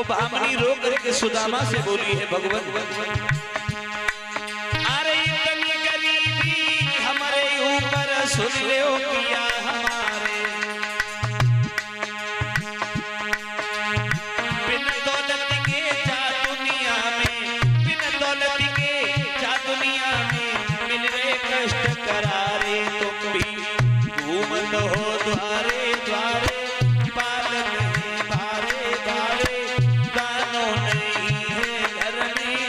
वो भामनी रो करके सुदामा से बोली है भगवान अरे इतनी गरीबी हमारे ऊपर सुन ले पिया हमारे बिन दौलत के जा दुनिया में बिन दौलत के जा दुनिया में मिल रे कष्ट करारे तुम भी घूमत हो द्वारे द्वारे पालक है भारे भारे दानो नहीं है घर में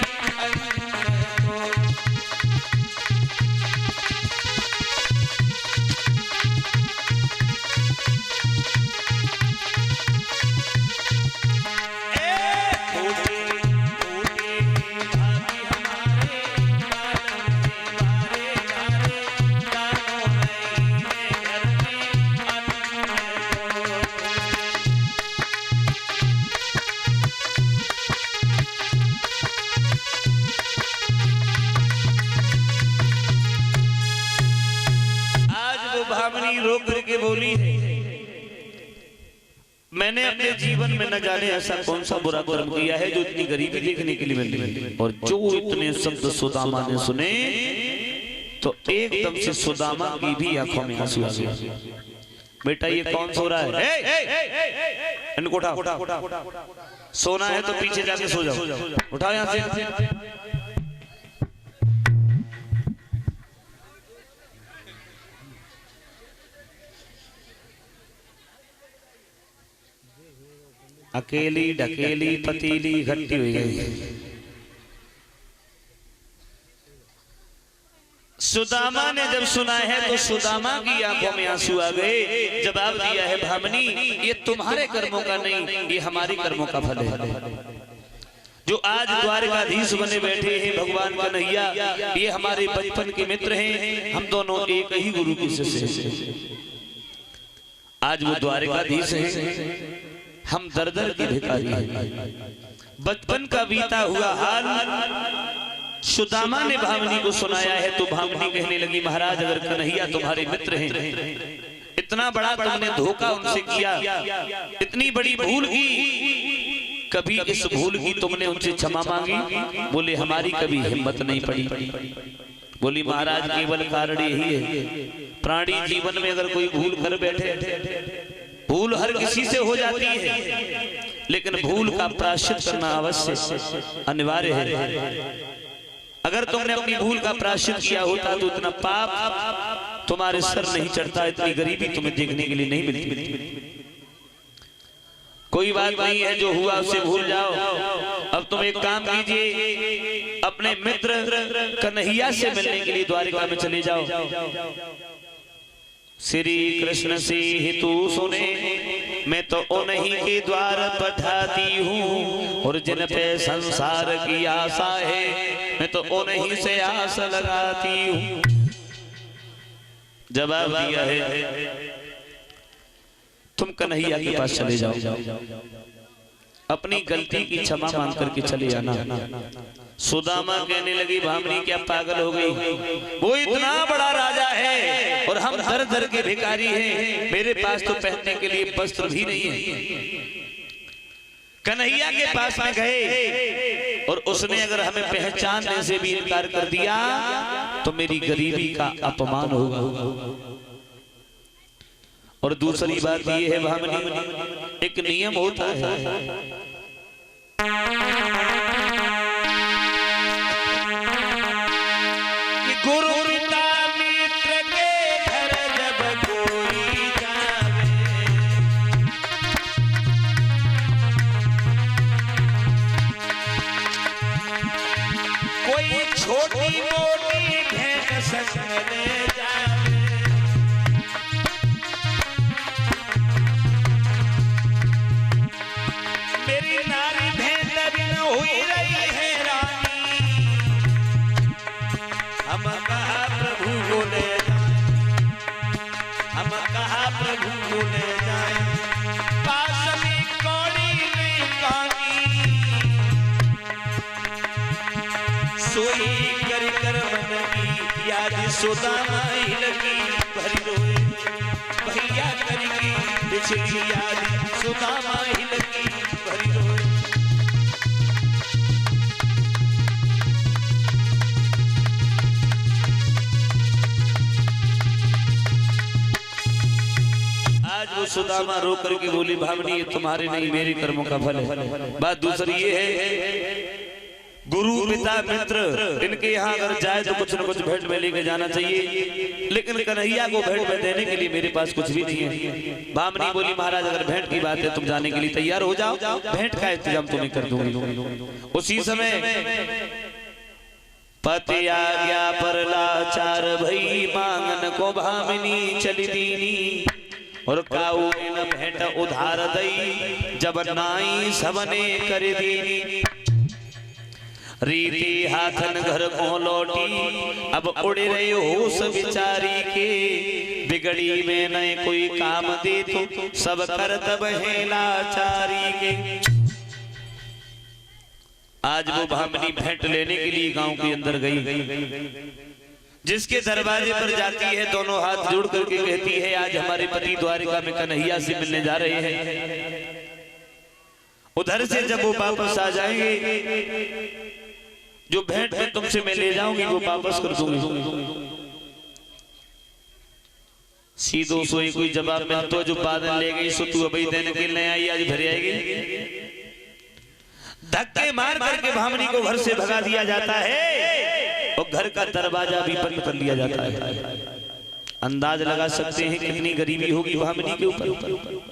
अन्न को भामनी रो करके बोली है मैंने अपने जीवन में न जाने ऐसा कौन सा बुरा कर्म किया है जो इतनी गरीबी देखने के लिए मिली। और जो इतने शब्द सुदामा ने सुने तो एकदम से सुदामा की भी आंखों में आंसू आ गए। बेटा ये कौन सो रहा है? इनको उठा। सोना है तो पीछे जाके सो जाओ। उठाओ यहाँ से। अकेली ढकेली पतीली घट्टी हुई गई। सुदामा ने जब सुना है तो सुदामा की आंखों में आंसू आ गए। जवाब दिया है भामनी ये तुम्हारे कर्मों का नहीं ये हमारे कर्मों का फल है। जो आज द्वारकाधीश बने बैठे हैं भगवान कन्हैया ये हमारे बचपन के मित्र हैं। हम दोनों एक ही गुरु के शिष्य हैं। आज वो द्वारकाधीश हैं हम दर दर की भिखारी हैं। बचपन का बीता हुआ हाल सुदामा ने भामनी को सुनाया है तो भामनी कहने लगी महाराज अगर कन्हैया तुम्हारे मित्र हैं इतना बड़ा तुमने धोखा उनसे किया इतनी बड़ी भूल की कभी इस भूल की तुमने उनसे क्षमा मांगी? बोले हमारी कभी हिम्मत नहीं पड़ी। बोली महाराज केवल कारण यही है प्राणी जीवन में अगर कोई भूल कर बैठे भूल हर किसी से हो जाती है लेकिन भूल का प्रायश्चित करना अवश्य अनिवार्य है। अगर तुमने अपनी भूल का प्रायश्चित किया होता तो इतना पाप तुम्हारे सर नहीं चढ़ता इतनी गरीबी तुम्हें देखने के लिए नहीं मिलती। कोई बात नहीं है जो हुआ उससे भूल जाओ। अब तुम एक काम कीजिए अपने मित्र कन्हैया से मिलने के लिए द्वारिका में चले जाओ। श्री कृष्ण से हेतु सुने मैं तो उन्हीं के द्वार पठाती हूँ और जिन पे संसार की आशा है मैं तो उन्हीं से आस लगाती हूँ। जवाब दिया है तुम कन्हैया के पास चले जाओ अपनी गलती की क्षमा मांग करके चले आना। सुदामा कहने लगी भामनी क्या पागल हो गई? वो इतना बड़ा राजा है और हम दर दर के भिखारी हैं। मेरे पास तो पहनने के लिए वस्त्र भी नहीं है। कन्हैया के पास में गए और उसने अगर हमें पहचानने से भी इनकार कर दिया तो मेरी गरीबी का अपमान होगा। और दूसरी बात ये है भामनी एक नियम होता है गुरु पिता मित्र के घर जब कोई जावे कोई छोटी मोटी भेंट संग ले जावे मेरी नारी भेंट बिन हुई रही है रानी हम कहा प्रभु को ले जाए हम कहा प्रभु को ले जाए पास में कौड़ी में कानी सोई कर कर मन की याद सुदामा ही लगी भरी रोए भैया करगी पिछली याद सुदामा ही लगी भरी रोए। वो सुदामा रो करके बोली भामनी ये तुम्हारे नहीं मेरे कर्मों का फल है। बात दूसरी ये है गुरु पिता मित्र इनके यहाँ अगर जाए तो कुछ न कुछ भेंट में लेके जाना चाहिए, लेकिन कन्हैया को भेंट में देने के लिए मेरे पास कुछ भी नहीं है। भामनी बोली महाराज अगर भेंट की बात है तुम जाने के लिए तैयार हो जाओ, भेंट का इंतजाम तुम्हें कर दूंगी। उसी समय पति आज्ञा पर लाचार भई मांगन को भामनी चली दीनी और काऊ न भेंट उधार दई जब नाई सबने कर दीनी। रीति हाथन घर को लौटी अब उड़ रहे होश बिचारी के, बिगड़ी में न कोई काम दे तो सब करतब है लाचारी के। आज वो भामनी भेंट लेने के लिए गांव के अंदर गई, जिसके दरवाजे पर जाती है दोनों हाथ जोड़ करके कहती है आज हमारे पति द्वारिका में कन्हैया से मिलने जा रहे हैं। उधर से जब वो वापस आ जाएंगे जो भेंट में तुमसे मैं ले जाऊंगी वो वापस कर दूंगी। सीधो सोई कोई जवाब मिल तो जो बादल ले गई सो तू अभी देने के लिए आई आज भर आएगी। धक्के मार करके भामनी को घर से भगा दिया जाता है और घर का दरवाजा भी बंद कर लिया जाता है। अंदाज लगा सकते हैं कितनी गरीबी होगी भामनी के ऊपर।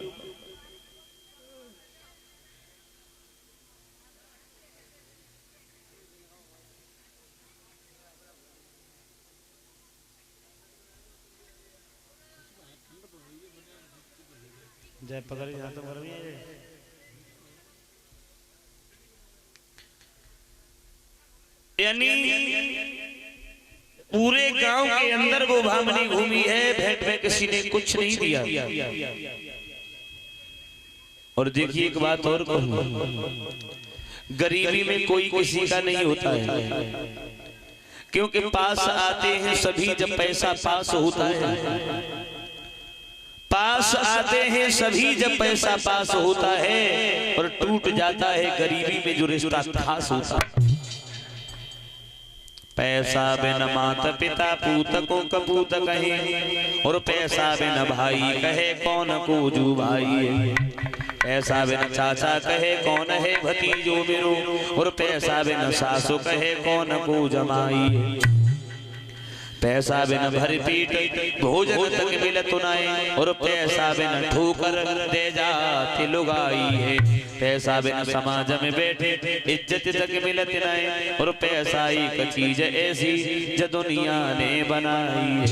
जय पकड़ यहाँ तो गर्मी है। यानी पूरे गांव के अंदर वो भामनी घूमी है, भेंट में किसी ने कुछ नहीं दिया। और देखिए एक बात और कहूं, गरीबी में कोई किसी का नहीं होता है, क्योंकि पास आते हैं सभी जब पैसा पास होता है। पास आते हैं सभी जब पैसा पास होता है और टूट जाता है गरीबी में जो रिश्ता खास होता है। पैसा बिन माता पिता पूत को कपूत कहे और पैसा बिन भाई कहे कौन को जो भाई है। पैसा बिन चाचा कहे कौन है भतीजो मेरो और पैसा बिन सासु कहे कौन को जमाई है। पैसा बिन भर पीट भोजन तक मिलत नाय और पैसा बिन ठोकर दे जाती लुगाई है। पैसा बिन समाज में बैठे इज्जत तक मिलत नाय और पैसा एक चीज ऐसी जो दुनिया ने बनाई है।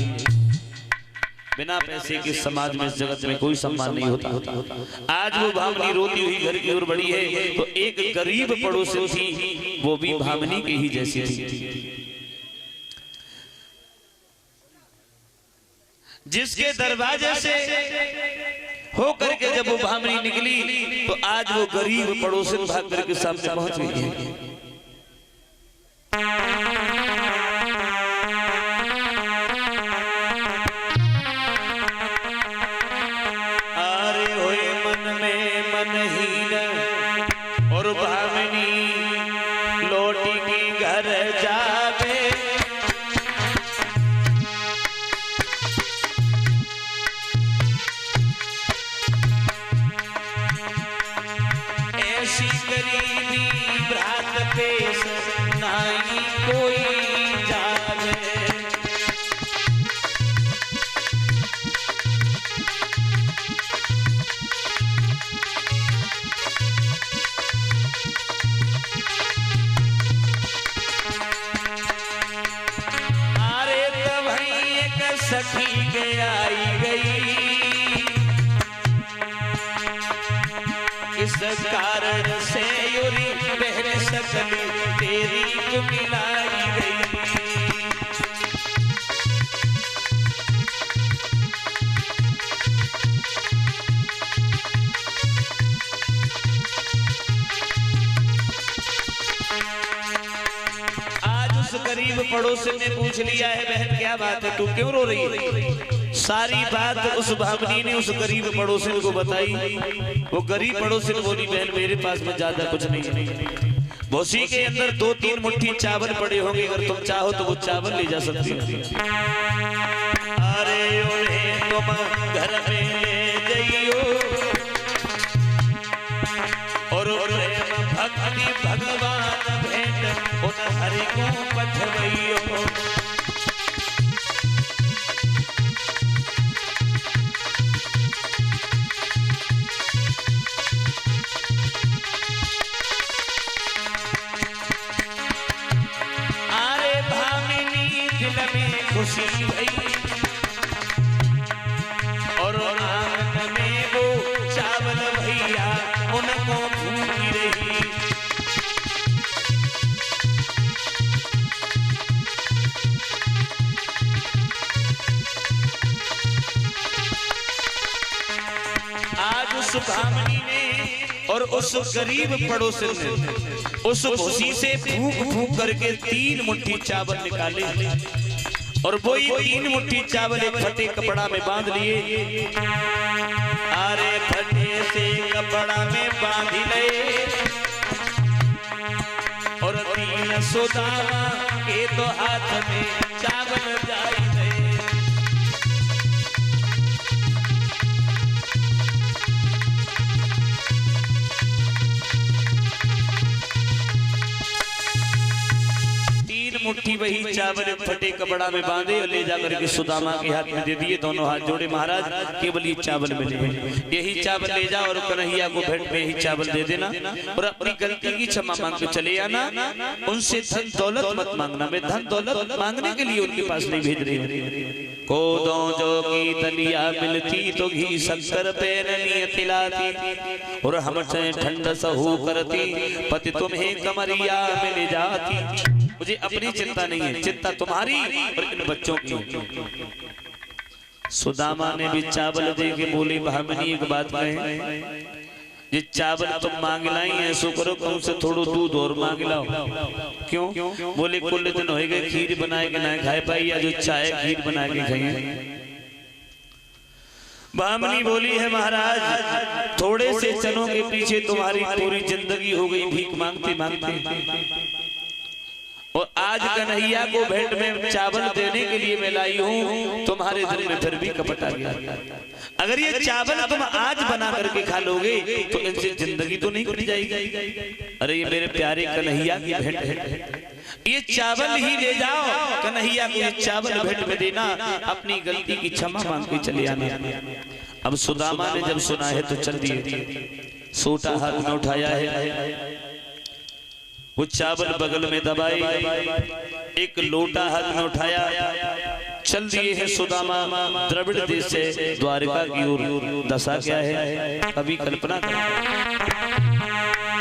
बिना पैसे के समाज में इस जगत में कोई सम्मान नहीं होता। आज वो भामनी रोती हुई घर की ओर बढ़ी है तो एक गरीब पड़ोसी थी, वो भी भामनी के ही जैसी थी, जिसके दरवाजे से हो करके जब वो भामनी निकली तो आज वो गरीब पड़ोसन भाग करके सामने पहुंच गई है। आरे होए मन में मनहीन और भामनी लौटी की घर जावे। गरीबी भ्रात पेश नाई कोई जावे। अरे तो भाई एक सखी के आई गई, इस कारण से यूरी बहन सकली तेरी को मिलाई गई। आज उस गरीब पड़ोसी ने पूछ लिया है बहन क्या बात है, तू क्यों रो रही है? सारी बात उस भामनी ने उस गरीब पड़ोसी को बताई। वो गरीब पड़ोसी ने बोली बहन मेरे पास में ज्यादा कुछ नहीं है, भोसी के अंदर 2-3 मुट्ठी चावल पड़े होंगे, अगर तुम चाहो तो वो चावल ले जा सकती हो। अरे तुम घर में ले जाइए को पठवैयो। अरे भामिनी दिल में खुशी भई और आंगन में वो चावल भैया उनको भूखी रही। आज उस भामिनी ने और उस गरीब पड़ोसन ने उस भूसी से फूंक फूंक करके 3 मुट्ठी चावल निकाले और वो 3 मुट्ठी चावल एक फटे कपड़ा में बांध लिए। अरे फटे से कपड़ा में बांध ले और 3 सुदामा के तो हाथ में चावल जाई दे। मुट्ठी वही चावल फटे कपड़ा में बांधे और ले जाकर के सुदामा के हाथ में दे दिए। दोनों हाथ जोड़े, महाराज केवल ये चावल मिले, यही चावल ले जाओ और कन्हैया को भेंट में यही चावल दे देना और अपनी गलती की क्षमा मांग के चले आना। उनसे धन दौलत मत मांगना। मैं धन दौलत मांगने के लिए उनके पास नहीं भेज रही हूँ। कोदों जो की दलिया मिलती तो घी शक्कर पे तिलाती और हम ठंड सहू करती पति तुम्हें कमरिया मिल जाती। मुझे अपनी चिंता नहीं है, चिंता तुम्हारी और इन बच्चों की। सुदामा ने भी चावल दे के बोली भामिनी एक बात कहे, ये चावल तुम मांग लाई है सो करो कम से थोड़ा दूध और मांग लाओ। क्यों? बोले कुल दिन हो गए खीर बनाए के ना खाए पाई या जो चाय खीर बना के खाए। भामिनी बोली है महाराज थोड़े से चनों के पीछे तुम्हारी पूरी जिंदगी हो गई भीख मांगते मांगते और आज कन्हैया को भेंट में चावल देने के लिए मैं लाई हूँ। तुम्हारे दिल में फिर भी कपट आ गया। अगर ये चावल तुम आज बना करके खा लोगे तो इनसे जिंदगी तो नहीं कट जाएगी। अरे ये मेरे प्यारे कन्हैया की भेंट है, ये चावल ही ले जाओ, कन्हैया को ये चावल भेंट में देना, अपनी गलती की क्षमा मांग के चले आना। अब सुदामा ने जब सुना है तो चल दिए, सोटा हाथ में उठाया है, वो चावल बगल में दबाई, एक लोटा हाथ में उठाया, चल दिए हैं सुदामा द्रविड़ देश से द्वारका की ओर। दशा क्या है अभी कल्पना कर।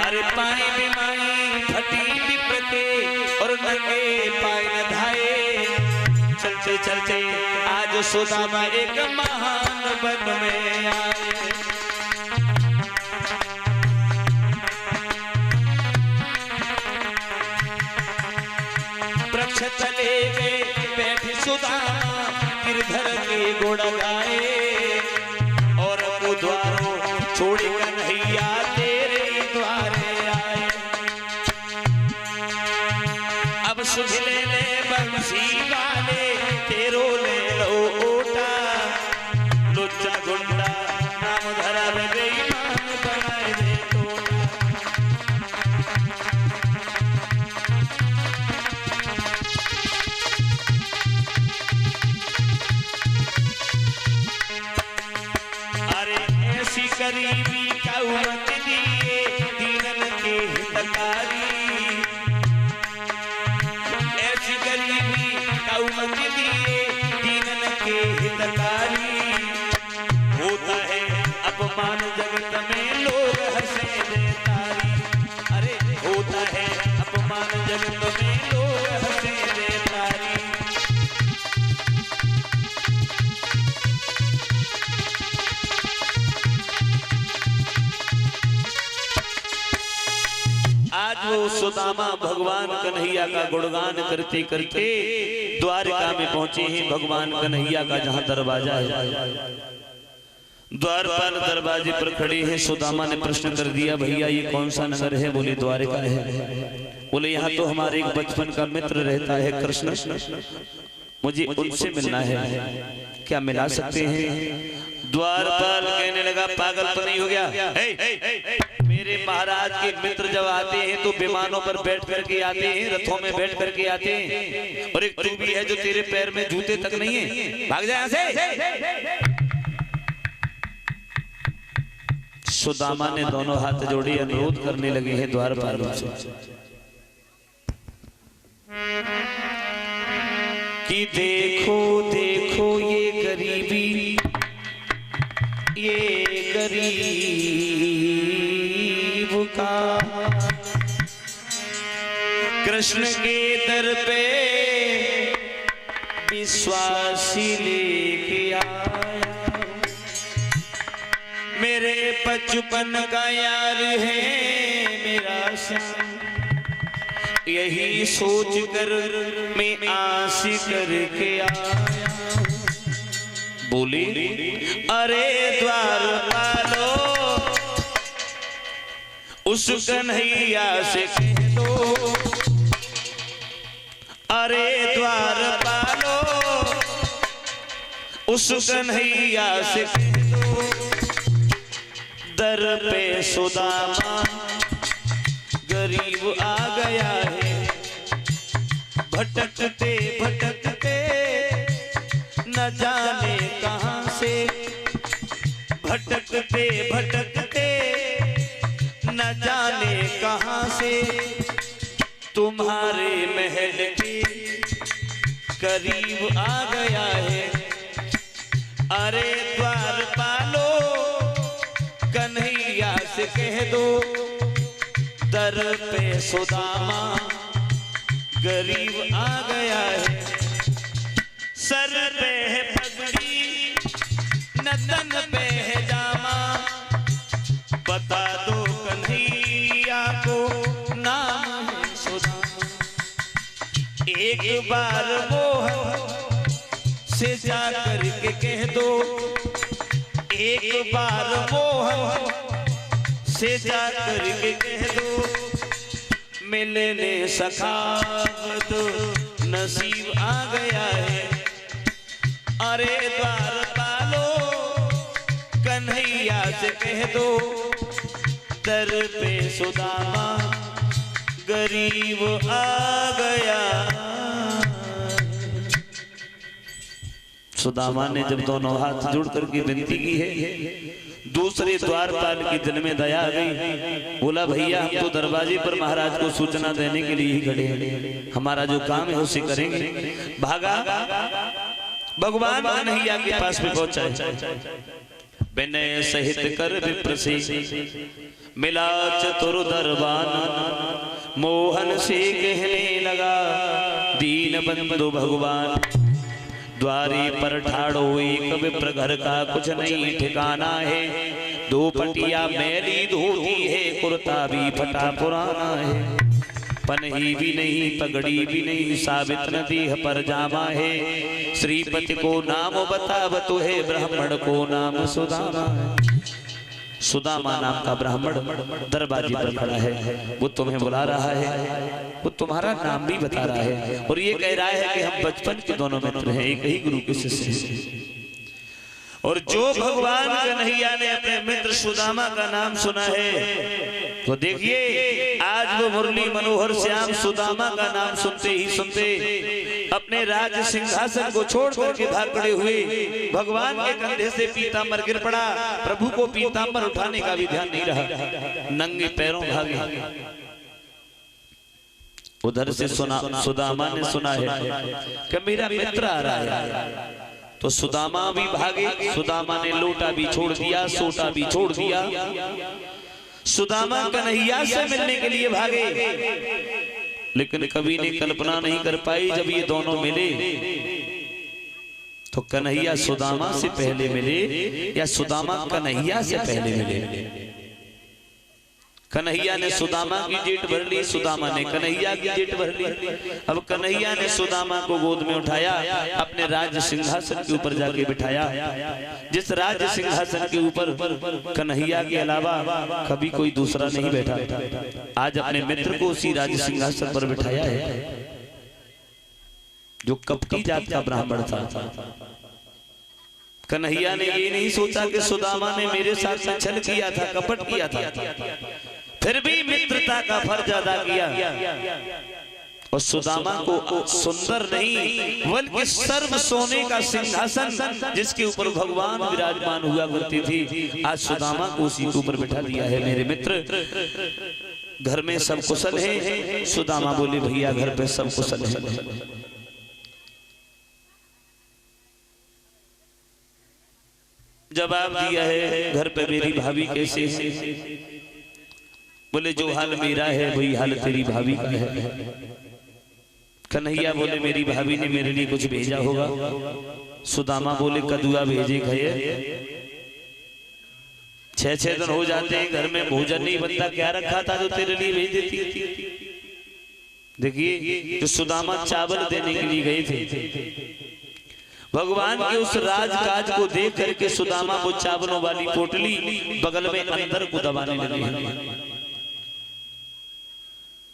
अरे पाए बिमाई फटी बिपते और नंगे पाए न धाए, चलते चलते आज सुदामा एक महान वन में आए। चले गए बैठ सुदामा गिरधर के गुण गाए और वो द्वारों छोड़ कन्हैया तेरे द्वारे आए। अब सुध ले ले बंसी वाले तेरो ले लो ओटा, लुच्चा गुंडा नाम धरा बेईमान बनाए दे तोटा। गरीबी का उमत दिए दीनन के हितकारी, ऐसी गरीबी का उमत दिए दीनन के हितकारी। होता है अपमान जगत में लोग हंसे देतारी, अरे होता है अपमान जगत में लोग हंसे देतारी। आज वो सुदामा भगवान कन्हैया का गुणगान करते करते द्वारका में पहुंचे हैं। भगवान कन्हैया का जहां दरवाजा है, द्वारपाल दरवाजे पर खड़े हैं। सुदामा ने प्रश्न कर दिया, भैया ये कौन सा नगर है? बोले द्वारका है। बोले यहाँ तो हमारे एक बचपन का मित्र रहता है कृष्ण, मुझे उनसे मिलना है, क्या मिला सकते हैं? द्वारपाल कहने लगा, पागल तो नहीं हो गया? मेरे मेरे महाराज के मित्र जब आते हैं तो विमानों पर बैठ करके आते हैं, रथों में बैठ करके आते हैं, और एक तू भी है जो तेरे पैर में जूते तक नहीं है, भाग जा यहाँ से। सुदामा ने दोनों हाथ जोड़े अनुरोध करने लगे हैं द्वारपालों से कि देखो देखो ये गरीबी, ये गरीब का कृष्ण के दर पे विश्वासी लेके आया, मेरे बचपन का यार है मेरा श्याम, यही सोच कर मैं आस करके आया। बोली अरे द्वारपालो उस कन्हैया से कह दो, अरे द्वारपालो उस कन्हैया से कह दो, दर पे सुदामा गरीब आ गया है, भटकते भटकते न जाने कहां से, भटकते भटकते न जाने कहां से, तुम्हारे महल के करीब आ गया है। अरे द्वारपालो कन्हैया से कह दो, दर पे सुदामा गरीब आ गया है, सर पे है पगड़ी नदन पे है जामा, बता दो कन्हैया को नाम है सुदामा, एक बार मोहन से जा करके कह दो, एक बार मोहन से जा करके कह दो, मिलने सखावत नसीब आ गया है। अरे द्वारपालो कन्हैया से कह दो, दर पे सुदामा गरीब आ गया। सुदामा ने जब दोनों हाथ जोड़ करके विनती की है, दूसरे द्वारपाल की दिल में दया आ गई, बोला भैया हम तो दरवाजे पर महाराज को सूचना देने के लिए ही खड़े हैं, हमारा जो काम है उसे करेंगे। भागा भगवान कन्हैया के पास में पहुंचा, विनय सहित कर विप्र से मिला चतुर दरबान, मोहन से कहने लगा दीन बंधु भगवान, द्वारे पर ठाड़ो एक विप्र घर का कुछ नहीं ठिकाना है, दो पटिया मैली धोती है, कुर्ता भी फटा पुराना है, पनही भी नहीं पगड़ी भी नहीं, साबित नदी पर जामा है, श्रीपति को नाम बताव तो है, ब्राह्मण को नाम सुदामा है। सुदामा नाम का ब्राह्मण दरबाजी पर खड़ा है, वो तुम्हें बुला रहा है, वो तुम्हारा नाम भी बता रहा है, और ये कह रहा है कि हम बचपन के दोनों मित्र हैं, एक ही गुरु के शिष्य हैं। और जो भगवान कन्हैया ने अपने मित्र सुदामा का नाम सुना है, तो देखिए आज वो मुरली मनोहर श्याम सुदामा का नाम सुनते ही सुनते अपने राज सिंहासन को छोड़ करके भाग खड़े हुए, भगवान के कंधे से पीतांबर गिर पड़ा, प्रभु को पीतांबर उठाने का भी ध्यान नहीं रहा, नंगे पैरों भागे। उधर से सुदामा ने सुना है कि मेरा मित्र आ रहा है, तो सुदामा भी भागे, सुदामा ने लोटा भी छोड़ दिया, सोटा भी छोड़ दिया, सुदामा कन्हैया से मिलने के लिए भागे, लेकिन कभी ने कल्पना नहीं कर पाई जब ये दोनों मिले तो कन्हैया सुदामा से पहले मिले या सुदामा कन्हैया से पहले मिले। कन्हैया ने सुदामा की जेट भर ली, सुदामा ने कन्हैया की जेट भर ली। अब कन्हैया ने सुदामा को गोद में उठाया, अपने राज्य सिंहासन के ऊपर जाके बिठाया, जिस राज्य सिंहासन के ऊपर कन्हैया के अलावा कभी कोई दूसरा नहीं बैठा, आज अपने मित्र को उसी राज्य सिंहासन पर बिठाया है, जो कपटी जात का ब्राह्मण था। कन्हैया ने ये नहीं सोचा कि सुदामा ने मेरे साथ छल किया था, कपट किया था, फिर भी मित्रता का फर्ज अदा किया और सुदामा को सुंदर नहीं बल्कि सर्व सोने का सिंहासन जिसके ऊपर भगवान विराजमान हुआ करती थी, आज सुदामा को उसी के ऊपर बिठा दिया है। मेरे मित्र, घर में सब कुशल है? सुदामा बोले भैया घर पे सब कुशल है। जवाब दिया है घर पे मेरी भाभी कैसे है? बोले जो हाल मेरा है वही हाल तेरी भाभी का है। कन्हैया बोले मेरी भाभी ने मेरे लिए कुछ भेजा होगा। सुदामा बोले कदुआ भेजे गए, 6-6 दिन हो जाते हैं घर में भोजन नहीं बनता, क्या रखा था जो तेरे लिए भेज देती थी? देखिए जो सुदामा चावल देने के लिए गए थे, भगवान के उस राजकाज को देख करके सुदामा वो चावलों वाली पोटली बगल में अंदर को दबाने लगे।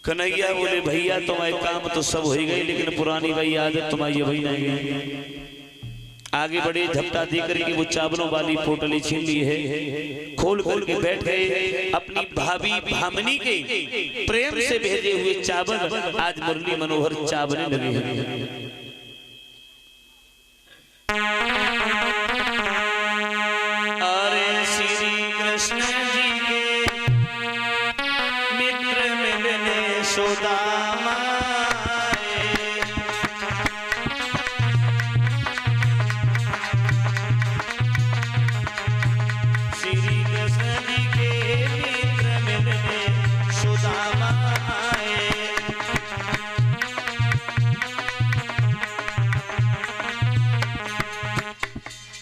कन्हैया बोले भैया तुम्हारे काम तो सब हो गए, लेकिन पुरानी भाई आदत तुम्हारी वही नहीं गई। आगे बड़े झपटा दे करके वो चावलों वाली पोटली छीन ली है, खोल खोल के बैठ गए। अपनी भाभी भामिनी के प्रेम से भेजे हुए चावल आज मुरली मनोहर चावने लगे हैं। अरे श्री कृष्ण जी के मित्र मिलने सुदामा, श्री कृष्ण जी के मित्र मिलने सुदामा आए।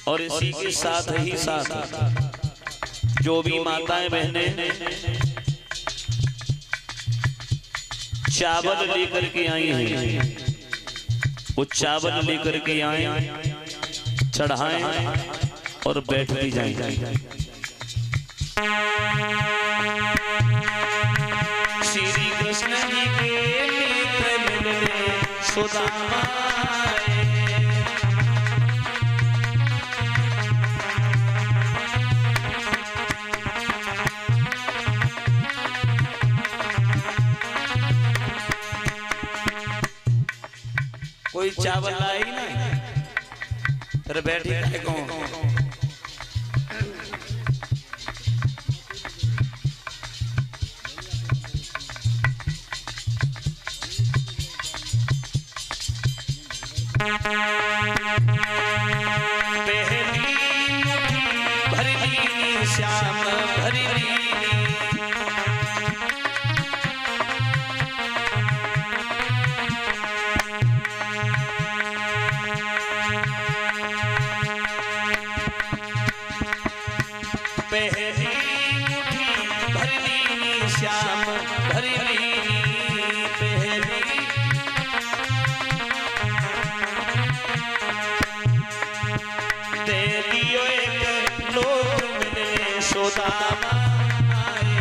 और इसी के साथ ही साथ जो भी माताएं बहनें चावल लेकर के आई हैं, वो चावल लेकर के आए, चढ़ाएं और बैठ भी जाएं। श्री कृष्ण जी के मित्र मिलने सुदामा आए। कोई चावल लाई ना, फिर बैठी है कौन? पहली भरली श्याम भरली, पहली भरली श्याम भरली, पहली दे दियो एक लोक मिलने सुदामा आए।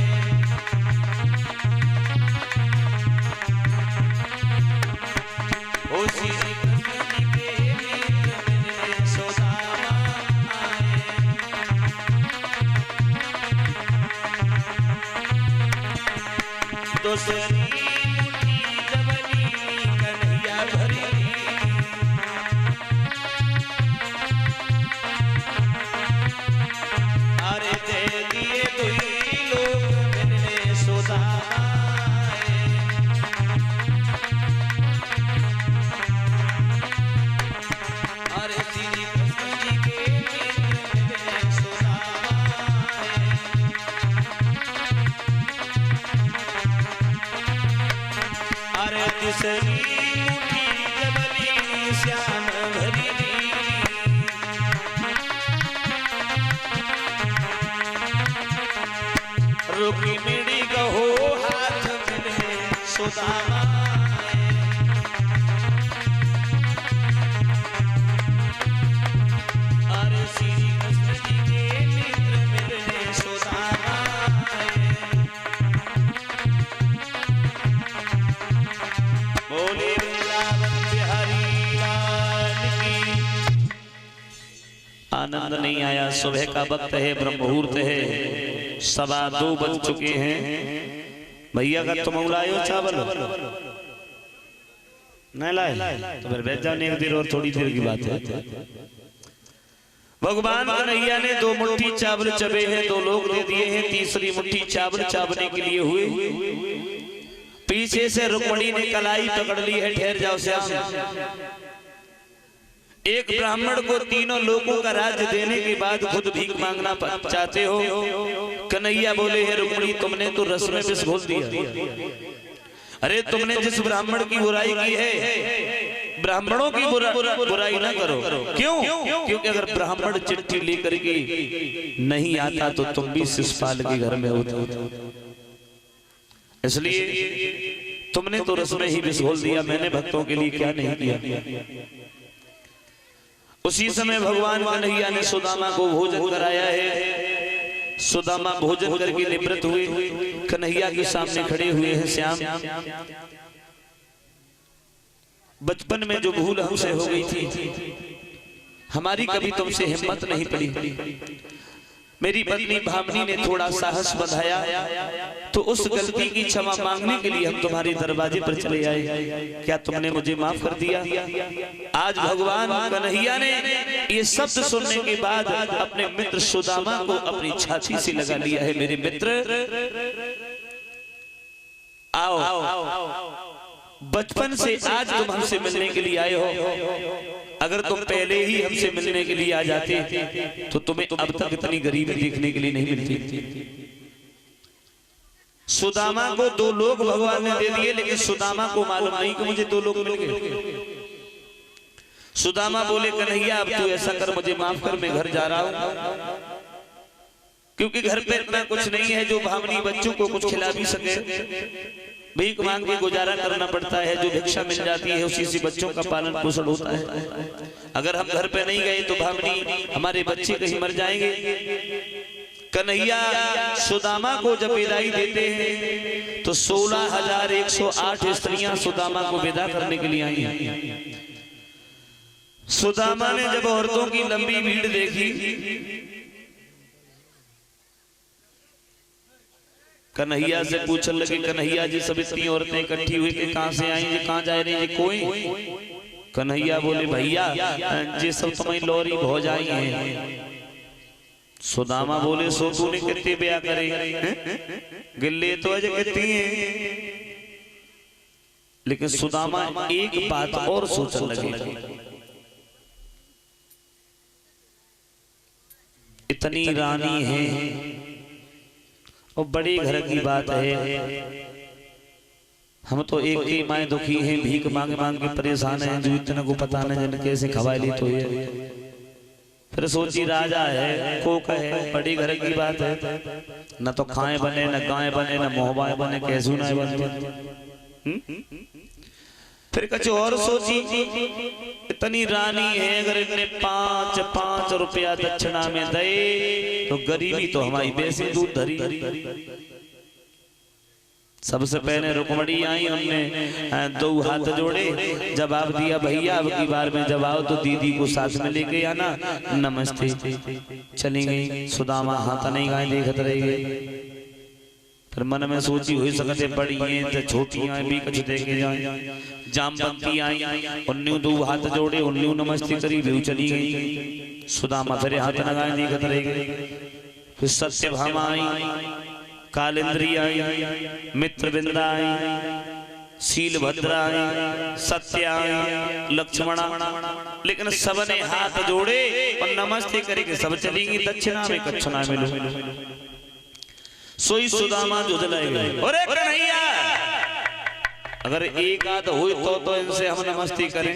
ओ श्री कृष्ण जी के मित्र मिलने सुदामा आए। दूसरी मुट्ठी जबली कन्हैया भरी, अरे दे दिए दुई लोग मिलने सुदामा आए। अरे श्री कृष्ण जी के मित्र मिलने सुदामा आए। अरे तीसरी मुट्ठी जबली श्याम भरी, रुकी मेरी गहो हाथ मिले सुदामा आए। अरे श्री कृष्ण जी के मित्र मिलने सुदामा आए। बोले वृंदावन बिहारी लाल की। आनंद नहीं आया? सुबह का वक्त है, ब्रह्म मुहूर्त है, 2:15 बज चुके हैं। भैया का तुम लाए चावल नहीं लाए तो फिर बैठ जाओ, एक देर और थोड़ी देर की बात है। भगवान कन्हैया ने 2 मुट्ठी चावल चबे हैं, 2 लोग दे दिए हैं, तीसरी मुट्ठी चावल चावने के लिए हुए। पीछे से रुक्मणी ने कलाई पकड़ ली है, ठहर जाओ श्याम। एक ब्राह्मण को तीनों लोगों का राज्य देने के बाद खुद भीख मांगना चाहते हो। कन्हैया बोले हैं रुक्मणी तुमने तो रस में विष घोल दिया। अरे तुमने जिस ब्राह्मण की बुराई की है, ब्राह्मणों की बुराई ना करो। क्यों? क्योंकि अगर ब्राह्मण चिट्ठी लेकर के नहीं आता तो तुम भी शिषपाल के घर में होते, इसलिए तुमने तो रस में ही विष घोल दिया, मैंने भक्तों के लिए क्या नहीं किया। उसी समय भगवान कन्हैया ने सुदामा को भोजन कराया है। सुदामा भोजन करके निवृत्त हुए, कन्हैया के सामने खड़े हुए हैं। श्याम, बचपन में जो भूल हमसे हो गई थी, हमारी कभी तुमसे हिम्मत नहीं पड़ी। मेरी पत्नी भामनी ने थोड़ा साहस बढ़ाया तो उस गलती की क्षमा मांगने के लिए हम तुम्हारे दरवाजे पर चले आए। क्या तुमने मुझे माफ कर दिया? आज भगवान कन्हैया ने ये शब्द सुनने के बाद अपने मित्र सुदामा को अपनी छाती से लगा लिया है। मेरे मित्र आओ, बचपन से आज तुम हमसे मिलने के लिए आए हो। अगर तुम पहले ही हमसे मिलने के लिए आ जाते तो तुम्हें अब तक इतनी गरीबी देखने के लिए नहीं मिलती। सुदामा को 2 लोग भगवान ने दे दिए, लेकिन सुदामा को मालूम नहीं कि मुझे 2 लोग मिल गए। सुदामा बोले कन्हैया अब तू ऐसा कर, मुझे माफ कर, मैं घर जा रहा हूं, क्योंकि घर पे इतना कुछ नहीं है जो भामनी बच्चों को कुछ खिला भी सके। भीख मांग के गुजारा करना पड़ता है, जो भिक्षा मिल जाती है उसी से बच्चों का पालन पोषण होता है। अगर हम घर पे नहीं गए तो भामनी हमारे बच्चे कहीं मर जाएंगे। कन्हैया सुदामा को जब विदाई देते हैं तो 16,108 स्त्रियां सुदामा को विदा करने के लिए आई। सुदामा ने जब औरतों की लंबी भीड़ देखी, कन्हैया से पूछने लगे कन्हैया जी सब इतनी औरतें इकट्ठी हुई कि कहां से आई, कहां जा रही है कोई? कन्हैया बोले भैया जी सब तुम्हारी लोरी हो जाई हैं। सुदामा बोले सो तूने कितने ब्याह करे? गिल्ले तो अज कितनी है। लेकिन सुदामा एक बात और सोचने लगे, इतनी रानी है और बड़ी घर की बात है, हम तो एक ही माए दुखी हैं, भीख मांग मांग के परेशान हैं, जो इतना को पता नहीं जन कैसे खवाई ली तो ये। फिर सोची राजा है, कोक है, बड़ी घर की बात है, न तो खाए बने, न गाय बने, न मोहबाए बने, कैसू ना बने। फिर कुछ और सोची, इतनी रानी है, अगर इतने 5 रुपया दक्षिणा में दे तो गरीबी तो हमारी बेसी दूर धरी। सबसे पहले रुक्मणी आई, उनने 2 हाथ जोड़े, जवाब दिया भैया अब की बार में जब आओ तो दीदी को साथ में लेके आना, नमस्ते। चली गई। सुदामा हाथ नहीं गाय देखत रह गए। फिर मन में सोची हुई सकते बड़ी हैं तो छोटी आई भी कुछ देके जाए। जामवंती आई, उन्हें 2 हाथ जोड़े, उन्हें नमस्ते करी, व्यू चली गई। सुदामा फिर हाथ लगाए देखत रह गए। फिर सत्यभामा आई, कालिंद्री आई, मित्रविंदा आई, शीलभद्रा आई, सत्य आई, लक्ष्मणा, लेकिन सबने हाथ जोड़े और नमस्ते करके सब चली गई। दक्षिणा में कच्छ ना मिलो। सोई सुदामा जुझलाए गए। अरे कन्हैया अगर एक आध हुई तो इनसे हम नमस्ते करें।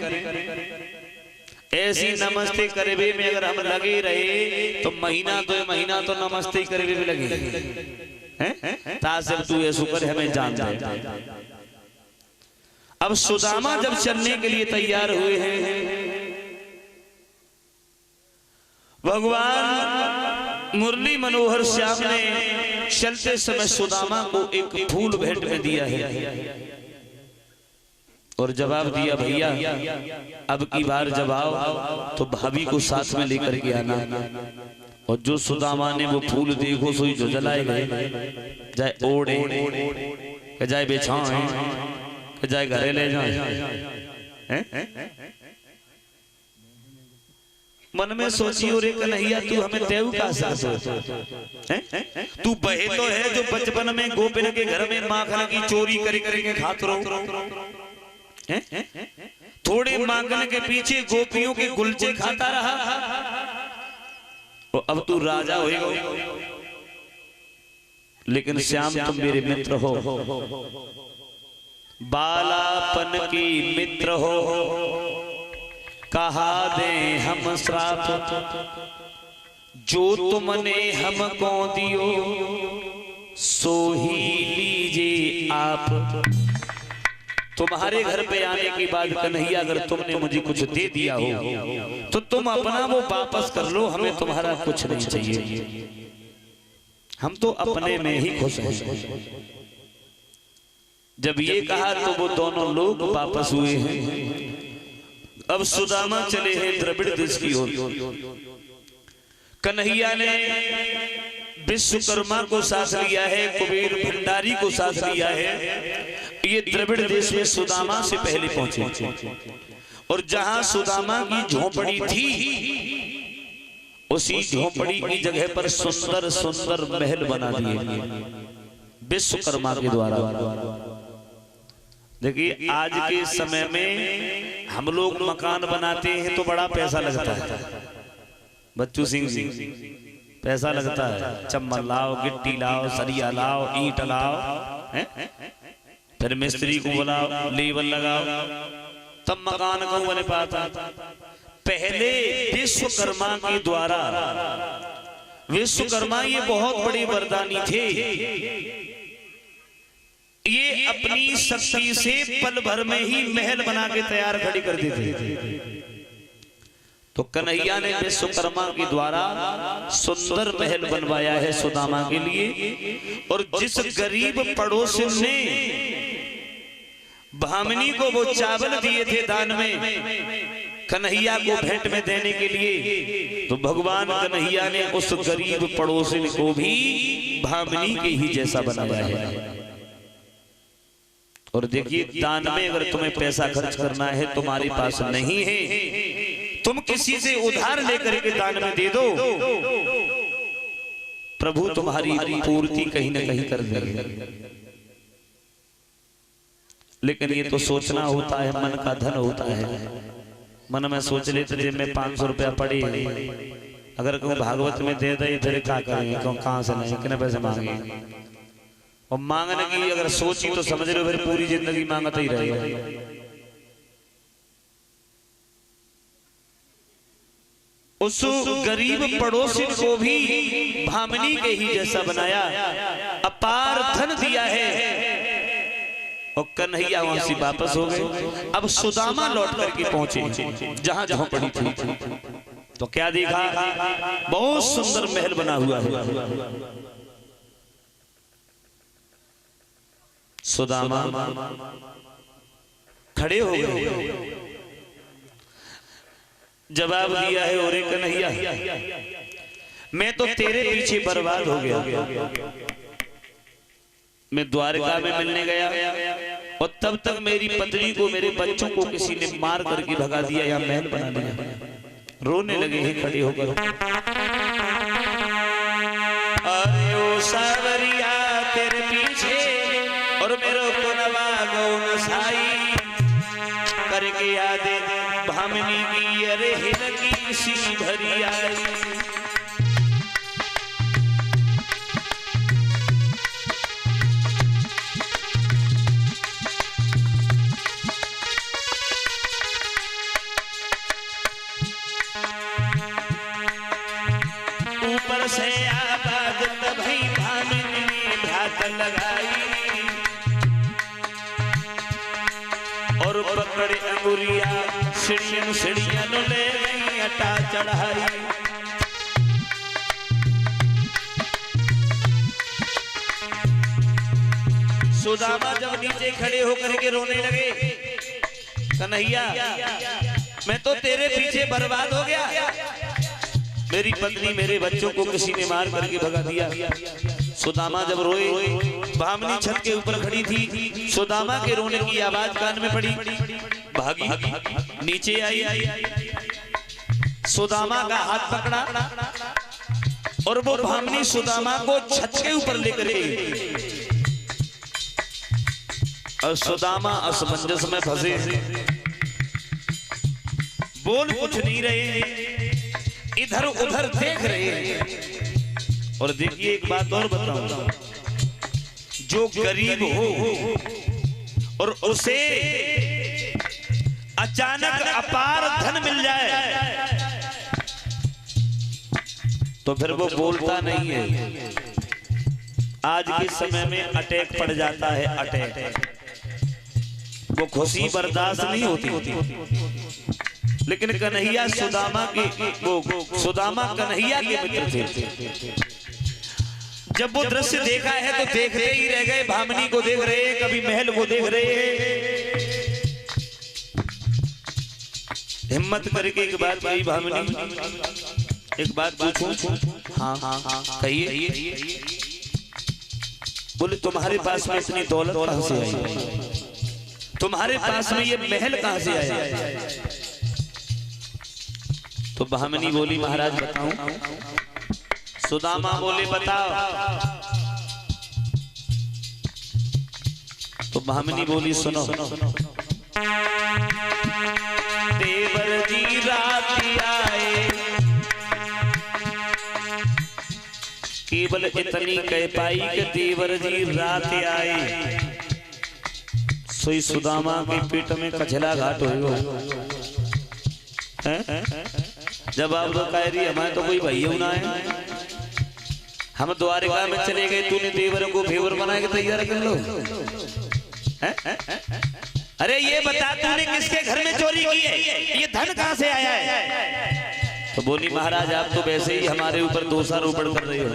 ऐसी नमस्ते करे भी में अगर हम लगे रहे तो महीना 2 महीना तो नमस्ते करे भी लगे हैं। तासिर तू ये शुक्र हमें जान जाए। अब सुदामा जब चलने के लिए तैयार हुए हैं, भगवान मुरली मनोहर श्याम ने चलते समय सुदामा को एक फूल भेंट में दिया है और जवाब दिया भैया अब की बार जब आओ तो भाभी को साथ में लेकर के आना। और जो सुदामा ने वो फूल देखो सोई जो जलाए गए, जाए ओढ़े के जाए बिछाए के जाए घरे ले जाए। मन में सोची और एक कन्हैया तू हमें देव का साथ तू बहे तो है जो बचपन में गोपिन के घर में माखन की चोरी कर करके खाते रहो, थोड़े माखन के पीछे गोपियों के गुलचे खाता रहा, और अब तू राजा होएगा। लेकिन श्याम तुम मेरे मित्र हो, बालापन की मित्र हो, कहा दे हम श्राप जो तुमने हमको दियो सो ही लीजिए आप। तुम्हारे घर पे आने के बाद कन्हैया अगर तुमने मुझे कुछ दे दिया हो तो तुम अपना वो वापस कर लो, हमें तुम्हारा कुछ नहीं चाहिए, हम तो अपने में ही खुश हैं। जब ये कहा तो वो दोनों लोग वापस हुए हैं। अब सुदामा चले हैं द्रविड़ देश की ओर। कन्हैया ने विश्वकर्मा को साथ लिया है, कुबेर भंडारी को साथ लिया है। ये द्रविड़ देश में सुदामा से पहले पहुंचे और जहां सुदामा की झोपड़ी थी उसी झोपड़ी की जगह पर सुंदर सुंदर महल बना दिए विश्वकर्मा के द्वारा। देखिए आज के समय में हम लोग मकान बनाते हैं तो बड़ा पैसा लगता है, बच्चू सिंह पैसा लगता है, चम्मच लाओ, गिट्टी लाओ, सरिया लाओ, ईंट लाओ, फिर मिस्त्री को बुलाओ, लेवल लगाओ, तब मकान को बने पाता। पहले विश्वकर्मा के द्वारा, विश्वकर्मा ये बहुत बड़े वरदानी थे, ये अपनी शक्ति से पल भर में ही महल बना के तैयार खड़ी कर देते थे। तो कन्हैया ने विश्वकर्मा के द्वारा सुंदर महल बनवाया है सुदामा के लिए। और जिस गरीब पड़ोसी ने भामिनी को वो चावल दिए थे दान में कन्हैया को भेंट में देने के लिए, तो भगवान कन्हैया ने उस गरीब पड़ोसी को भी भामिनी के ही जैसा बनाया है। और देखिए दान में अगर तुम्हें पैसा खर्च करना है, तुम्हारे पास नहीं है, तुम किसी से उधार लेकर के दान में दे दो, प्रभु तुम्हारी पूर्ति कहीं न कहीं कर देंगे। लेकिन ये तो सोचना होता है, मन का धन होता है। मन में सोच लेते जेब में 500 रुपया पड़ी, अगर कहूँ भागवत में दे दे फिर क्या करेंगे, कहाँ से नहीं, कितने पैसे मांगे। और मांगने की अगर सोची तो समझ लो फिर पूरी जिंदगी मांगता ही रहेगा। उस गरीब पड़ोसी को भी भामिनी के ही जैसा बनाया, अपार धन दिया है। और कन्हैया वहां से वापस हो गए। अब सुदामा लौट करके पहुंचे जहां झोपड़ी थी, तो क्या देखा, बहुत सुंदर महल बना हुआ है। सुदामा खड़े हो गए, जवाब दिया है, और कन्हैया मैं तो तेरे पीछे बर्बाद हो गया। मैं द्वारका में मिलने गया और तब तक मेरी पत्नी को, मेरे बच्चों को किसी ने मार करके भगा दिया या महल बना दिया। रोने लगे हैं खड़े होकर। अरे ओ सावरिया तेरे पीछे और मेरे को नवागो नसाई करके याद भामिनी की अरे हिरकी सी भरी आई। ऊपर से आबाद तभी भामिनी ने भ्रात लगाई और पकड़े अंगुरिया सीढ़ियां सीढ़ियां ले गई अटा चढ़ाई। सुदामा जब नीचे खड़े होकर के रोने लगे, कन्हैया मैं तो तेरे पीछे बर्बाद हो गया, मेरी पत्नी मेरे बच्चों को किसी ने मार करके भगा दिया। सुदामा जब रोए, भामनी छत के ऊपर खड़ी थी, सुदामा के रोने की आवाज कान में पड़ी, भागी नीचे आई, सुदामा का हाथ पकड़ा और वो भामनी सुदामा को छत के ऊपर लेकर गई। और सुदामा असमंजस में फंसे, बोल कुछ नहीं रहे, इधर उधर देख रहे हैं। और देखिए एक बात और बताऊं, जो गरीब हो और उसे अचानक अपार धन मिल जाए तो फिर वो बोलता नहीं है। आज के समय में अटैक पड़ जाता है, अटैक, वो खुशी बर्दाश्त नहीं होती। लेकिन कन्हैया सुदामा के, वो सुदामा कन्हैया के मित्र थे। जब वो दृश्य देखा है तो देखते ही रह गए, भामनी को देख रहे हैं, कभी महल को देख रहे हैं। हिम्मत करके एक बात कही, भामनी एक बात पूछूं? हाँ कहिए। बोले तुम्हारे पास में इतनी दौलत कहां से आई? तुम्हारे पास में ये महल कहां से आया? तो भामनी बोली महाराज बताऊं? सुदामा बोले बताओ। तो भामनी बोली सुनो, देवर जी रात आए, केवल इतनी कह पाई कि देवर जी रात आए। सोई सुदामा के पेट में कचला घाट होगा। जब आप लोग कह रही हमारे तो कोई भैया ना है, हम द्वारिका में चले गए, तूने देवर को फेवर बना के तैयार कर लो। अरे ये बता तूने किसके घर में चोरी की है? ये धन कहां से आया है? तो बोली महाराज आप तो वैसे ही हमारे ऊपर दोषारोपण कर रहे हो।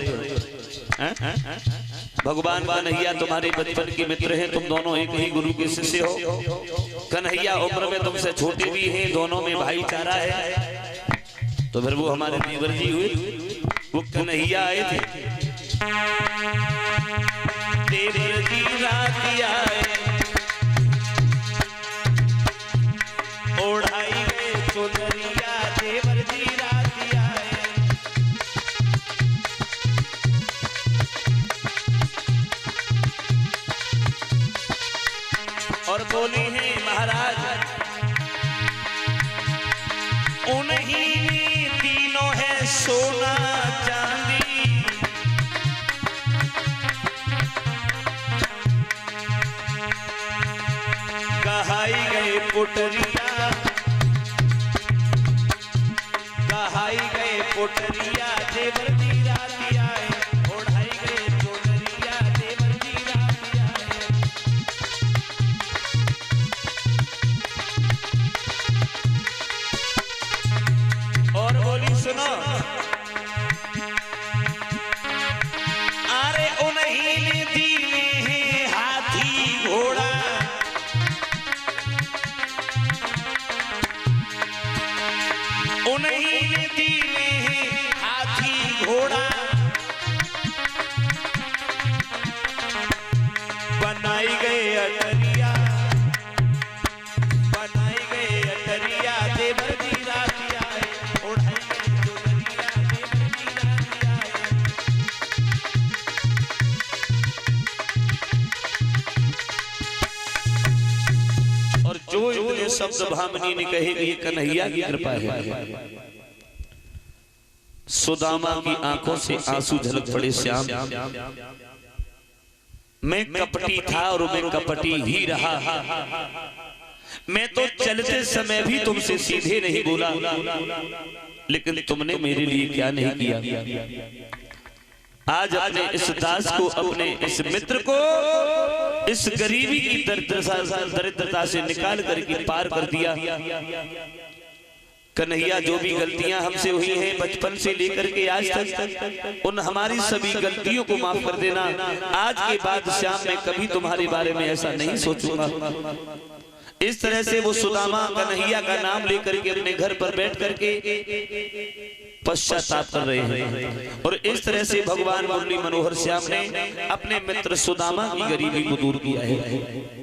भगवान कन्हैया तुम्हारे बचपन के मित्र हैं, तुम दोनों एक ही गुरु के शिष्य हो। कन्हैया उम्र में तुमसे छोटे भी हैं, दोनों में भाईचारा है। तो फिर वो हमारे देवर जी हुए, वो कन्हैया आए थे। देवर जी रात आए, ओढ़ाई गए चुनरिया, देवर जी रात आए। और बोली है महाराज उन्हीं तीनों है सोना चांदी, कहाई गए पुटरिया, कहाई गए पुटरिया, देवर जी रात आए, ओढ़ाई गए चुनरिया, देवर जी रात आए। और बोली सुनो, अरे उन्हीं ने दीने हैं हाथी घोड़ा, उन्हीं ने दीने हैं हाथी घोड़ा, बनाई गए अटरिया, बनाई गए अटरिया, देवर जी रात आए, ओढ़ाई गए चुनरिया, देवर जी रात आए। और जो इतने शब्द भामनी ने कहे कि ये कन्हैया की कृपा है। सुदामा की आंखों से आंसू झलक पड़े, श्याम मैं कपटी था और मैं कपटी ही रहा। मैं तो चलते समय भी तुमसे सीधे नहीं बोला, लेकिन तुमने मेरे लिए क्या नहीं किया। आज अपने इस दास को, अपने इस मित्र को इस गरीबी की दरिद्रता से निकाल करके पार कर दिया। कन्हैया जो भी गलतियां हमसे हुई हैं बचपन से लेकर के आज तक, उन हमारी सभी गलतियों को माफ कर देना। आज के बाद श्याम मैं कभी तुम्हारे बारे में ऐसा नहीं सोचूंगा। इस तरह से वो सुदामा कन्हैया का नाम लेकर के अपने घर पर बैठ करके पश्चाताप कर रहे हैं। और इस तरह से भगवान मुरली मनोहर श्याम ने अपने मित्र सुदामा की गरीबी को दूर किया है।